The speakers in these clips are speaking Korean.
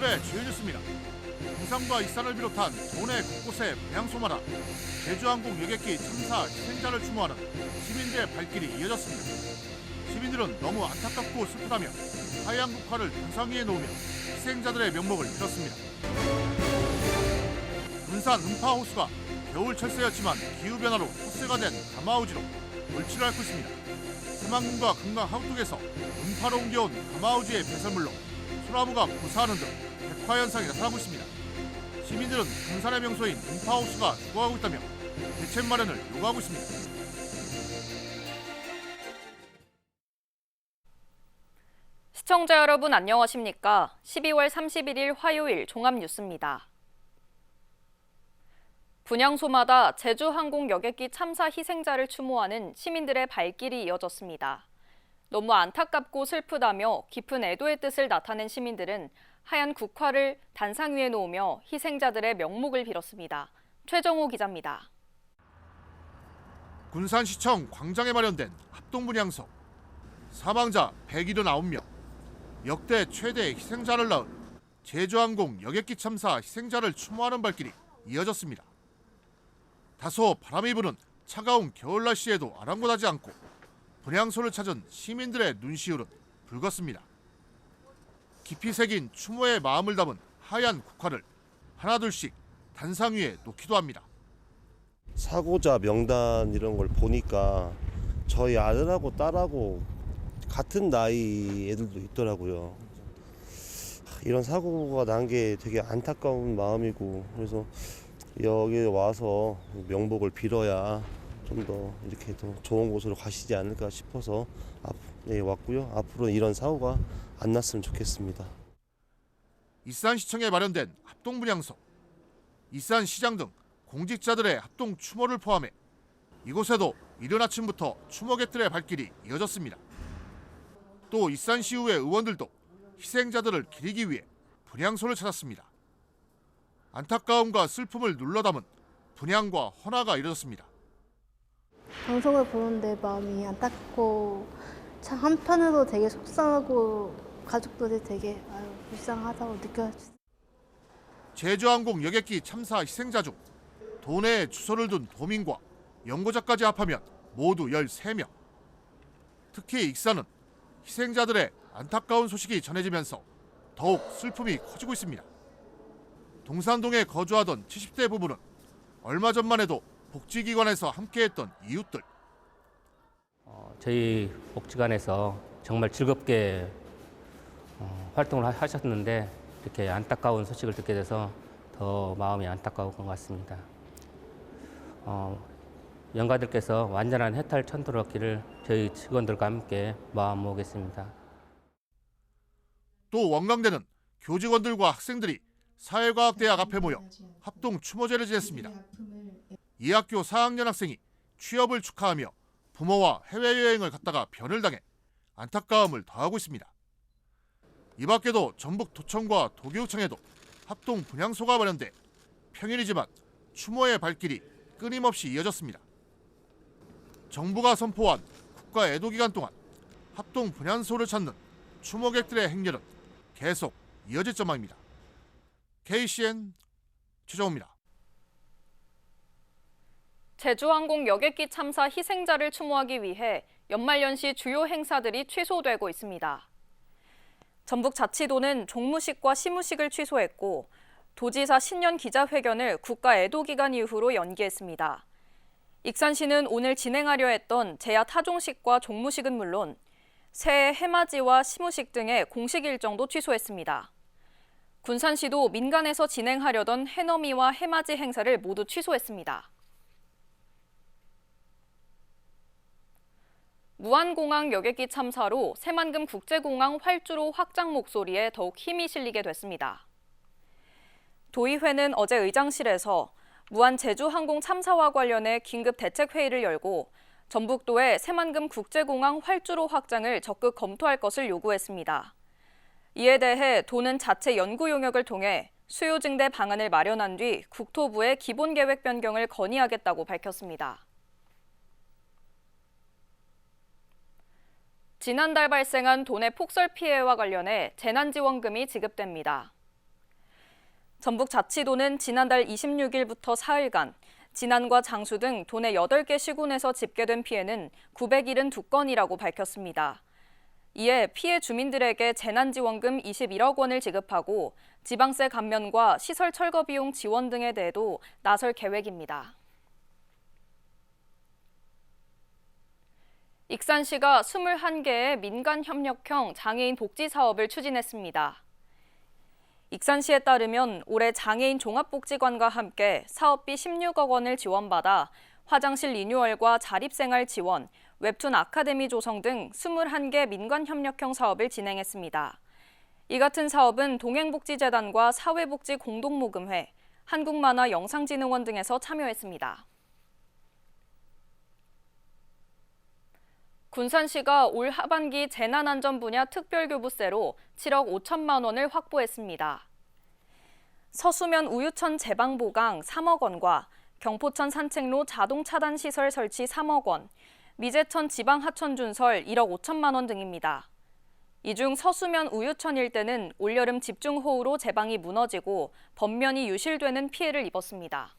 오늘의 주요 뉴스입니다. 부산과 익산을 비롯한 도내 곳곳에 분향소마다 제주항공 여객기 참사 희생자를 추모하는 시민들의 발길이 이어졌습니다. 시민들은 너무 안타깝고 슬프다며 하얀 국화를 단상 위에 놓으며 희생자들의 명목을 빌었습니다. 군산 음파호수가 겨울 철새였지만 기후변화로 헛새가 된 가마우지로 물질을 앓고 있습니다. 새만금과 금강 하우뚝에서 음파로 옮겨온 가마우지의 배설물로 소나무가 고사하는 등 백화 현상이 나타나고 있습니다. 시민들은 금산의 명소인 음파호수가 죽어가고 있다며 대책 마련을 요구하고 있습니다. 시청자 여러분 안녕하십니까? 12월 31일 화요일 종합뉴스입니다. 분향소마다 제주항공 여객기 참사 희생자를 추모하는 시민들의 발길이 이어졌습니다. 너무 안타깝고 슬프다며 깊은 애도의 뜻을 나타낸 시민들은 하얀 국화를 단상 위에 놓으며 희생자들의 명목을 빌었습니다. 최정호 기자입니다. 군산시청 광장에 마련된 합동분향소. 사망자 179명, 역대 최대 희생자를 낳은 제주항공 여객기 참사 희생자를 추모하는 발길이 이어졌습니다. 다소 바람이 부는 차가운 겨울 날씨에도 아랑곳하지 않고 분향소를 찾은 시민들의 눈시울은 붉었습니다. 깊이 새긴 추모의 마음을 담은 하얀 국화를 하나둘씩 단상 위에 놓기도 합니다. 사고자 명단 이런 걸 보니까 저희 아들하고 딸하고 같은 나이 애들도 있더라고요. 이런 사고가 난 게 되게 안타까운 마음이고, 그래서 여기 와서 명복을 빌어야 좀 더 이렇게 더 좋은 곳으로 가시지 않을까 싶어서 왔고요. 앞으로 이런 사고가 안 났으면 좋겠습니다. 익산시청에 마련된 합동분향소, 익산시장 등 공직자들의 합동 추모를 포함해 이곳에도 이른 아침부터 추모객들의 발길이 이어졌습니다. 또 익산시의회 의원들도 희생자들을 기리기 위해 분향소를 찾았습니다. 안타까움과 슬픔을 눌러 담은 분향과 헌화가 이뤄졌습니다. 방송을 보는데 마음이 안타깝고 참 한편으로 되게 속상하고 가족들이 되게 불쌍하다고 느껴졌어요. 제주항공 여객기 참사 희생자 중 도내에 주소를 둔 도민과 연고자까지 합하면 모두 13명. 특히 익산은 희생자들의 안타까운 소식이 전해지면서 더욱 슬픔이 커지고 있습니다. 동산동에 거주하던 70대 부부는 얼마 전만 해도 복지기관에서 함께했던 이웃들. 저희 복지관에서 정말 즐겁게 활동을 하셨는데 이렇게 안타까운 소식을 듣게 돼서 더 마음이 안타까운 것 같습니다. 영가들께서 완전한 해탈 천도를 얻기를 저희 직원들과 함께 마음 모으겠습니다. 또 원광대는 교직원들과 학생들이 사회과학대학 앞에 모여 합동 추모제를 지냈습니다. 이 학교 4학년 학생이 취업을 축하하며 부모와 해외여행을 갔다가 변을 당해 안타까움을 더하고 있습니다. 이 밖에도 전북도청과 도교육청에도 합동 분향소가 마련돼 평일이지만 추모의 발길이 끊임없이 이어졌습니다. 정부가 선포한 국가 애도 기간 동안 합동 분향소를 찾는 추모객들의 행렬은 계속 이어질 전망입니다. KCN 최정호입니다. 제주항공 여객기 참사 희생자를 추모하기 위해 연말연시 주요 행사들이 취소되고 있습니다. 전북자치도는 종무식과 시무식을 취소했고 도지사 신년 기자회견을 국가 애도기간 이후로 연기했습니다. 익산시는 오늘 진행하려 했던 제야 타종식과 종무식은 물론 새해 해맞이와 시무식 등의 공식 일정도 취소했습니다. 군산시도 민간에서 진행하려던 해넘이와 해맞이 행사를 모두 취소했습니다. 무안공항 여객기 참사로 새만금 국제공항 활주로 확장 목소리에 더욱 힘이 실리게 됐습니다. 도의회는 어제 의장실에서 무안 제주항공 참사와 관련해 긴급 대책회의를 열고 전북도의 새만금 국제공항 활주로 확장을 적극 검토할 것을 요구했습니다. 이에 대해 도는 자체 연구 용역을 통해 수요 증대 방안을 마련한 뒤 국토부에 기본 계획 변경을 건의하겠다고 밝혔습니다. 지난달 발생한 도내 폭설 피해와 관련해 재난지원금이 지급됩니다. 전북자치도는 지난달 26일부터 사흘간 진안과 장수 등 도내 8개 시군에서 집계된 피해는 972건이라고 밝혔습니다. 이에 피해 주민들에게 재난지원금 21억 원을 지급하고 지방세 감면과 시설 철거 비용 지원 등에 대해도 나설 계획입니다. 익산시가 21개의 민간협력형 장애인 복지 사업을 추진했습니다. 익산시에 따르면 올해 장애인 종합복지관과 함께 사업비 16억 원을 지원받아 화장실 리뉴얼과 자립생활 지원, 웹툰 아카데미 조성 등 21개 민간협력형 사업을 진행했습니다. 이 같은 사업은 동행복지재단과 사회복지공동모금회, 한국만화영상진흥원 등에서 참여했습니다. 군산시가 올 하반기 재난안전 분야 특별교부세로 7억 5천만 원을 확보했습니다. 서수면 우유천 제방보강 3억 원과 경포천 산책로 자동차단 시설 설치 3억 원, 미제천 지방하천준설 1억 5천만 원 등입니다. 이 중 서수면 우유천 일대는 올여름 집중호우로 제방이 무너지고 번면이 유실되는 피해를 입었습니다.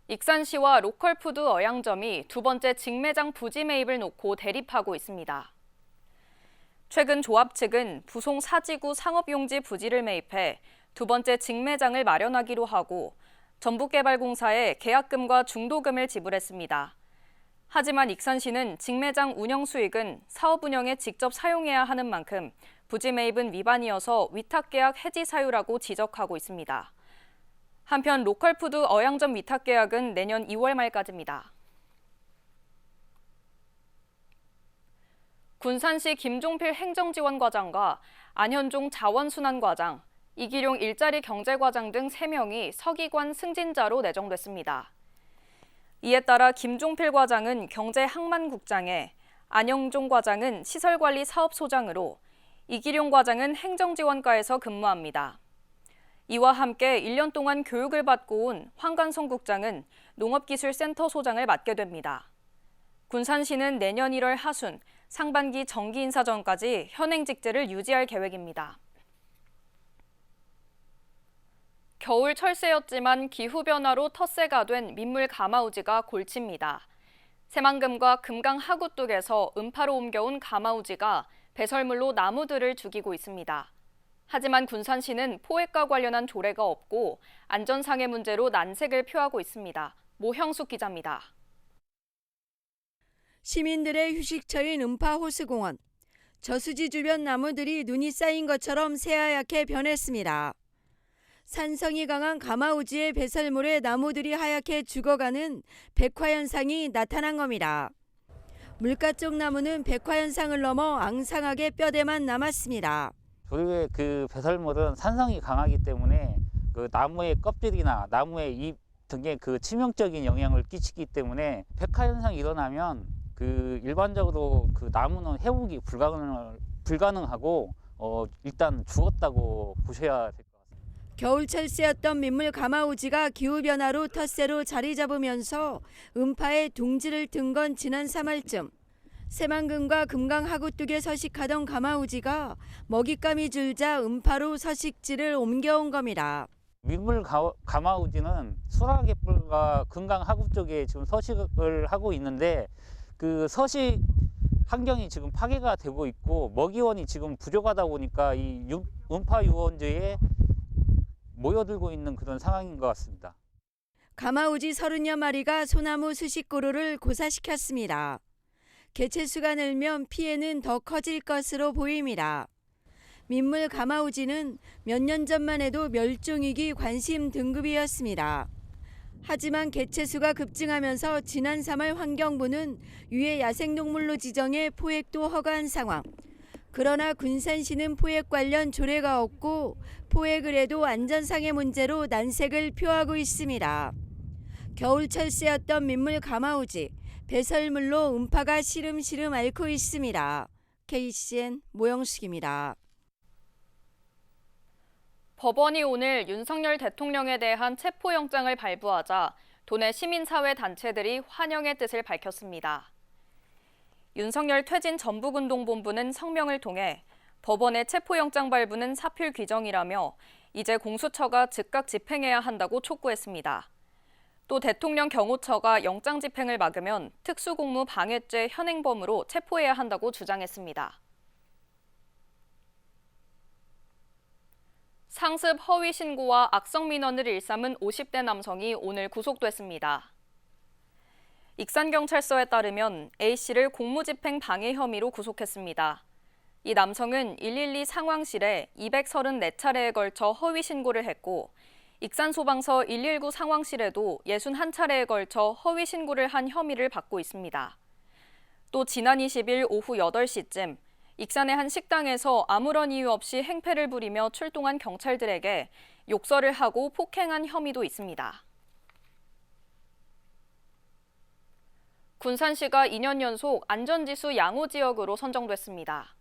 익산시와 로컬푸드 어양점이 두 번째 직매장 부지 매입을 놓고 대립하고 있습니다. 최근 조합 측은 부송 사지구 상업용지 부지를 매입해 두 번째 직매장을 마련하기로 하고 전북개발공사에 계약금과 중도금을 지불했습니다. 하지만 익산시는 직매장 운영 수익은 사업 운영에 직접 사용해야 하는 만큼 부지 매입은 위반이어서 위탁계약 해지 사유라고 지적하고 있습니다. 한편 로컬푸드 어양점 위탁 계약은 내년 2월 말까지입니다. 군산시 김종필 행정지원과장과 안현종 자원순환과장, 이기룡 일자리 경제과장 등 3명이 서기관 승진자로 내정됐습니다. 이에 따라 김종필 과장은 경제항만국장에, 안현종 과장은 시설관리 사업소장으로, 이기룡 과장은 행정지원과에서 근무합니다. 이와 함께 1년 동안 교육을 받고 온 황관성 국장은 농업기술센터 소장을 맡게 됩니다. 군산시는 내년 1월 하순, 상반기 정기 인사 전까지 현행 직제를 유지할 계획입니다. 겨울 철새였지만 기후변화로 텃새가 된 민물 가마우지가 골칩니다. 새만금과 금강 하구뚝에서 음파로 옮겨온 가마우지가 배설물로 나무들을 죽이고 있습니다. 하지만 군산시는 포획과 관련한 조례가 없고 안전상의 문제로 난색을 표하고 있습니다. 모형숙 기자입니다. 시민들의 휴식처인 음파호수공원. 저수지 주변 나무들이 눈이 쌓인 것처럼 새하얗게 변했습니다. 산성이 강한 가마우지의 배설물에 나무들이 하얗게 죽어가는 백화현상이 나타난 겁니다. 물가 쪽 나무는 백화현상을 넘어 앙상하게 뼈대만 남았습니다. 조류의 그 배설물은 산성이 강하기 때문에 그 나무의 껍질이나 나무의 잎 등에 그 치명적인 영향을 끼치기 때문에 백화 현상이 일어나면 그 일반적으로 그 나무는 회복이 불가능하고 일단 죽었다고 보셔야 될 것 같습니다. 겨울 철새였던 민물 가마우지가 기후변화로 텃새로 자리 잡으면서 음파에 둥지를 든 건 지난 3월쯤. 새만금과 금강 하구뚝에 서식하던 가마우지가 먹잇감이 줄자 음파로 서식지를 옮겨온 겁니다. 민물 가마우지는 수라개뿔과 금강 하구 쪽에 지금 서식을 하고 있는데 그 서식 환경이 지금 파괴가 되고 있고 먹이원이 지금 부족하다 보니까 이 음파 유원지에 모여들고 있는 그런 상황인 것 같습니다. 가마우지 30여 마리가 소나무 수십 그루를 고사시켰습니다. 개체수가 늘면 피해는 더 커질 것으로 보입니다. 민물 가마우지는 몇 년 전만 해도 멸종위기 관심 등급이었습니다. 하지만 개체수가 급증하면서 지난 3월 환경부는 유해 야생동물로 지정해 포획도 허가한 상황. 그러나 군산시는 포획 관련 조례가 없고 포획을 해도 안전상의 문제로 난색을 표하고 있습니다. 겨울 철새였던 민물 가마우지. 배설물로 음파가 시름시름 앓고 있습니다. KCN 모영숙입니다. 법원이 오늘 윤석열 대통령에 대한 체포영장을 발부하자 도내 시민사회 단체들이 환영의 뜻을 밝혔습니다. 윤석열 퇴진 전북운동본부는 성명을 통해 법원의 체포영장 발부는 사필 규정이라며 이제 공수처가 즉각 집행해야 한다고 촉구했습니다. 또 대통령 경호처가 영장 집행을 막으면 특수공무 방해죄 현행범으로 체포해야 한다고 주장했습니다. 상습 허위 신고와 악성 민원을 일삼은 50대 남성이 오늘 구속됐습니다. 익산경찰서에 따르면 A씨를 공무집행 방해 혐의로 구속했습니다. 이 남성은 112 상황실에 234차례에 걸쳐 허위 신고를 했고 익산소방서 119 상황실에도 61차례에 걸쳐 허위 신고를 한 혐의를 받고 있습니다. 또 지난 20일 오후 8시쯤 익산의 한 식당에서 아무런 이유 없이 행패를 부리며 출동한 경찰들에게 욕설을 하고 폭행한 혐의도 있습니다. 군산시가 2년 연속 안전지수 양호 지역으로 선정됐습니다.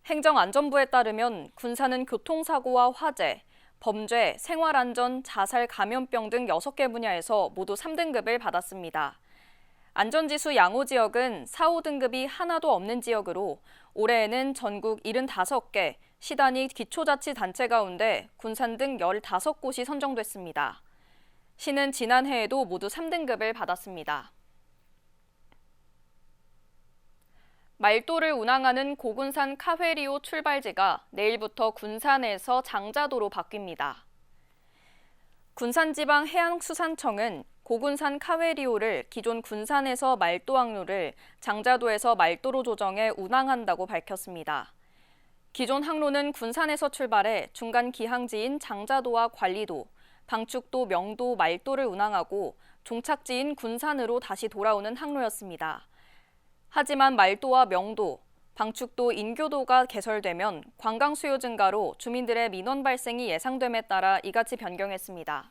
행정안전부에 따르면 군산은 교통사고와 화재, 범죄, 생활안전, 자살, 감염병 등 6개 분야에서 모두 3등급을 받았습니다. 안전지수 양호 지역은 4, 5등급이 하나도 없는 지역으로 올해에는 전국 75개 시단위 기초자치단체 가운데 군산 등 15곳이 선정됐습니다. 시는 지난해에도 모두 3등급을 받았습니다. 말도를 운항하는 고군산 카회리호 출발지가 내일부터 군산에서 장자도로 바뀝니다. 군산지방해양수산청은 고군산 카회리호를 기존 군산에서 말도 항로를 장자도에서 말도로 조정해 운항한다고 밝혔습니다. 기존 항로는 군산에서 출발해 중간 기항지인 장자도와 관리도, 방축도, 명도, 말도를 운항하고 종착지인 군산으로 다시 돌아오는 항로였습니다. 하지만 말도와 명도, 방축도, 인교도가 개설되면 관광 수요 증가로 주민들의 민원 발생이 예상됨에 따라 이같이 변경했습니다.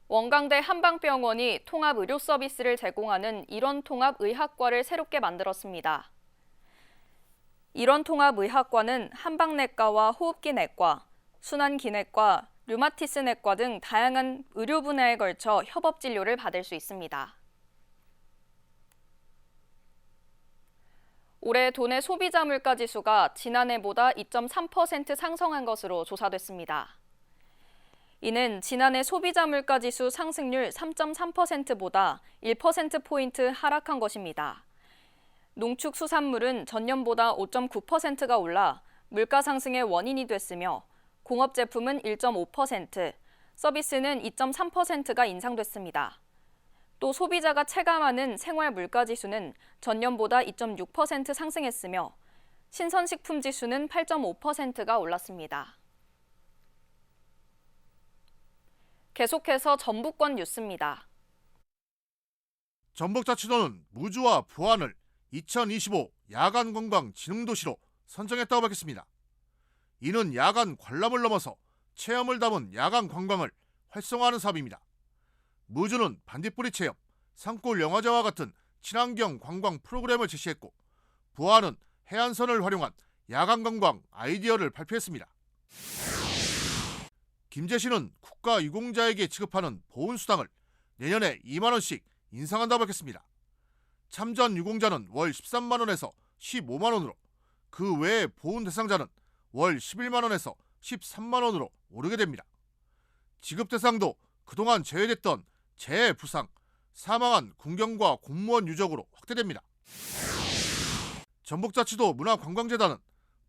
원광대 한방병원이 통합 의료 서비스를 제공하는 일원통합의학과를 새롭게 만들었습니다. 일원통합의학과는 한방내과와 호흡기내과, 순환기내과, 류마티스내과 등 다양한 의료 분야에 걸쳐 협업 진료를 받을 수 있습니다. 올해 도내 소비자 물가 지수가 지난해보다 2.3% 상승한 것으로 조사됐습니다. 이는 지난해 소비자 물가 지수 상승률 3.3%보다 1%포인트 하락한 것입니다. 농축수산물은 전년보다 5.9%가 올라 물가 상승의 원인이 됐으며 공업제품은 1.5%, 서비스는 2.3%가 인상됐습니다. 또 소비자가 체감하는 생활 물가 지수는 전년보다 2.6% 상승했으며 신선식품 지수는 8.5%가 올랐습니다. 계속해서 전북권 뉴스입니다. 전북자치도는 무주와 부안을 2025 야간관광진흥도시로 선정했다고 밝혔습니다. 이는 야간 관람을 넘어서 체험을 담은 야간 관광을 활성화하는 사업입니다. 무주는 반딧불이 체험, 산골 영화제와 같은 친환경 관광 프로그램을 제시했고 부안은 해안선을 활용한 야간 관광 아이디어를 발표했습니다. 김제시는 국가 유공자에게 지급하는 보훈수당을 내년에 2만 원씩 인상한다고 밝혔습니다. 참전 유공자는 월 13만 원에서 15만 원으로 그 외의 보훈 대상자는 월 11만 원에서 13만 원으로 오르게 됩니다. 지급 대상도 그동안 제외됐던 재해 부상, 사망한 군경과 공무원 유족으로 확대됩니다. 전북자치도 문화관광재단은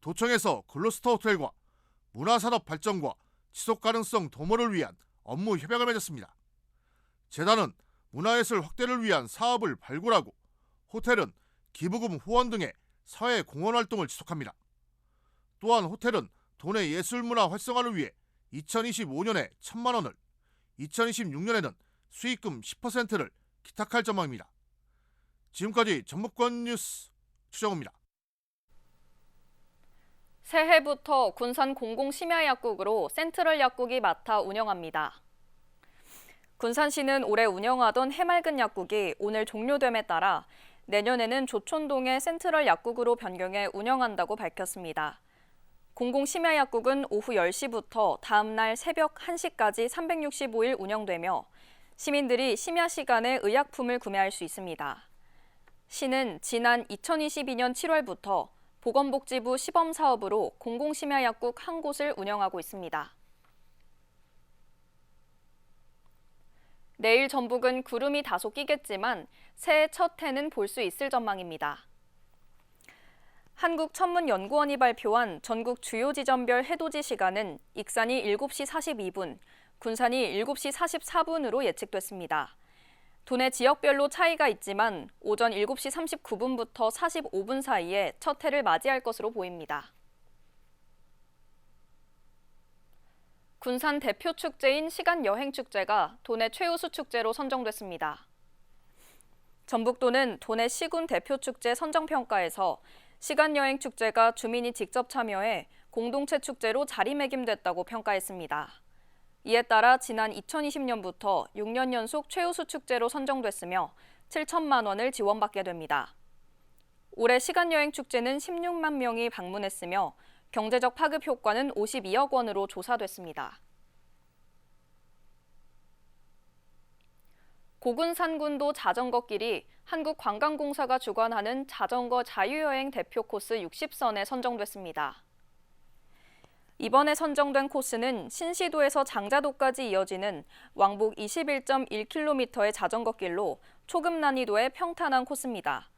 도청에서 글로스터 호텔과 문화산업 발전과 지속가능성 도모를 위한 업무 협약을 맺었습니다. 재단은 문화예술 확대를 위한 사업을 발굴하고 호텔은 기부금 후원 등의 사회 공헌 활동을 지속합니다. 또한 호텔은 도내 예술문화 활성화를 위해 2025년에 1,000만 원을, 2026년에는 수익금 10%를 기탁할 전망입니다. 지금까지 전북권 뉴스 추정호입니다. 새해부터 군산 공공심야약국으로 센트럴 약국이 맡아 운영합니다. 군산시는 올해 운영하던 해맑은 약국이 오늘 종료됨에 따라 내년에는 조촌동의 센트럴 약국으로 변경해 운영한다고 밝혔습니다. 공공심야약국은 오후 10시부터 다음 날 새벽 1시까지 365일 운영되며 시민들이 심야 시간에 의약품을 구매할 수 있습니다. 시는 지난 2022년 7월부터 보건복지부 시범사업으로 공공심야약국 한 곳을 운영하고 있습니다. 내일 전북은 구름이 다소 끼겠지만 새해 첫 해는 볼 수 있을 전망입니다. 한국천문연구원이 발표한 전국 주요 지점별 해돋이 시간은 익산이 7시 42분, 군산이 7시 44분으로 예측됐습니다. 도내 지역별로 차이가 있지만 오전 7시 39분부터 45분 사이에 첫 해를 맞이할 것으로 보입니다. 군산 대표 축제인 시간여행축제가 도내 최우수 축제로 선정됐습니다. 전북도는 도내 시군 대표 축제 선정평가에서 시간여행축제가 주민이 직접 참여해 공동체 축제로 자리매김됐다고 평가했습니다. 이에 따라 지난 2020년부터 6년 연속 최우수 축제로 선정됐으며 7천만 원을 지원받게 됩니다. 올해 시간여행축제는 16만 명이 방문했으며 경제적 파급 효과는 52억 원으로 조사됐습니다. 고군산군도 자전거길이 한국관광공사가 주관하는 자전거 자유여행 대표 코스 60선에 선정됐습니다. 이번에 선정된 코스는 신시도에서 장자도까지 이어지는 왕복 21.1km의 자전거길로 초급 난이도의 평탄한 코스입니다.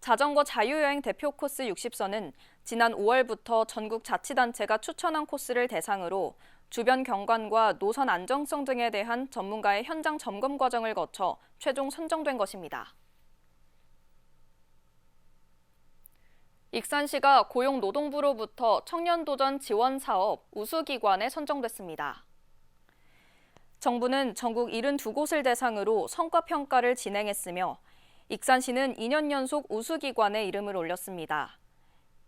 자전거 자유여행 대표 코스 60선은 지난 5월부터 전국 자치단체가 추천한 코스를 대상으로 주변 경관과 노선 안정성 등에 대한 전문가의 현장 점검 과정을 거쳐 최종 선정된 것입니다. 익산시가 고용노동부로부터 청년도전 지원 사업 우수기관에 선정됐습니다. 정부는 전국 72곳을 대상으로 성과평가를 진행했으며 익산시는 2년 연속 우수기관에 이름을 올렸습니다.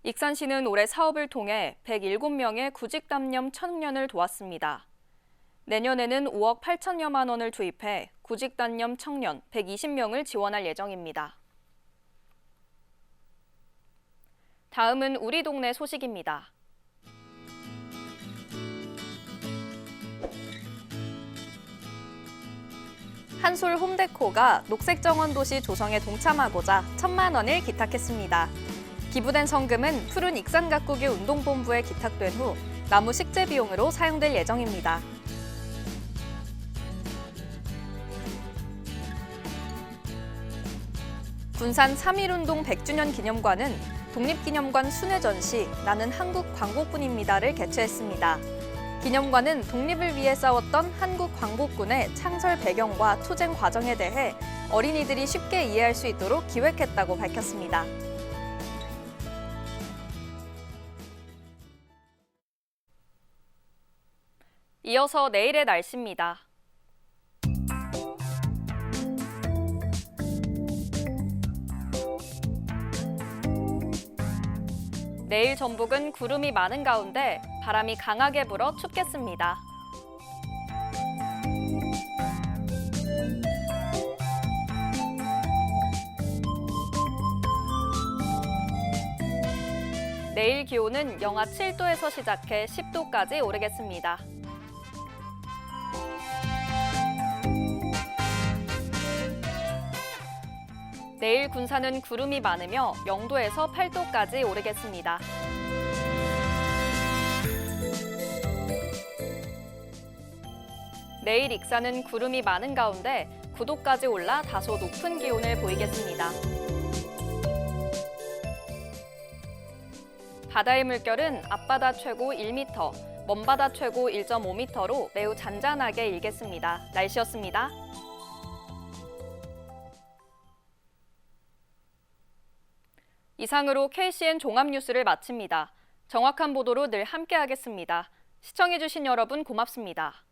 익산시는 올해 사업을 통해 107명의 구직담념 청년을 도왔습니다. 내년에는 5억 8천여만 원을 투입해 구직담념 청년 120명을 지원할 예정입니다. 다음은 우리 동네 소식입니다. 한솔 홈데코가 녹색정원 도시 조성에 동참하고자 1,000만 원을 기탁했습니다. 기부된 성금은 푸른 익산 가꾸기 운동본부에 기탁된 후 나무 식재 비용으로 사용될 예정입니다. 군산 3.1운동 100주년 기념관은 독립기념관 순회전시 나는 한국 광복군입니다를 개최했습니다. 기념관은 독립을 위해 싸웠던 한국 광복군의 창설 배경과 투쟁 과정에 대해 어린이들이 쉽게 이해할 수 있도록 기획했다고 밝혔습니다. 이어서 내일의 날씨입니다. 내일 전북은 구름이 많은 가운데 바람이 강하게 불어 춥겠습니다. 내일 기온은 영하 7도에서 시작해 10도까지 오르겠습니다. 내일 군산은 구름이 많으며 0도에서 8도까지 오르겠습니다. 내일 익산은 구름이 많은 가운데 9도까지 올라 다소 높은 기온을 보이겠습니다. 바다의 물결은 앞바다 최고 1m, 먼바다 최고 1.5m로 매우 잔잔하게 일겠습니다. 날씨였습니다. 이상으로 KCN 종합뉴스를 마칩니다. 정확한 보도로 늘 함께하겠습니다. 시청해주신 여러분 고맙습니다.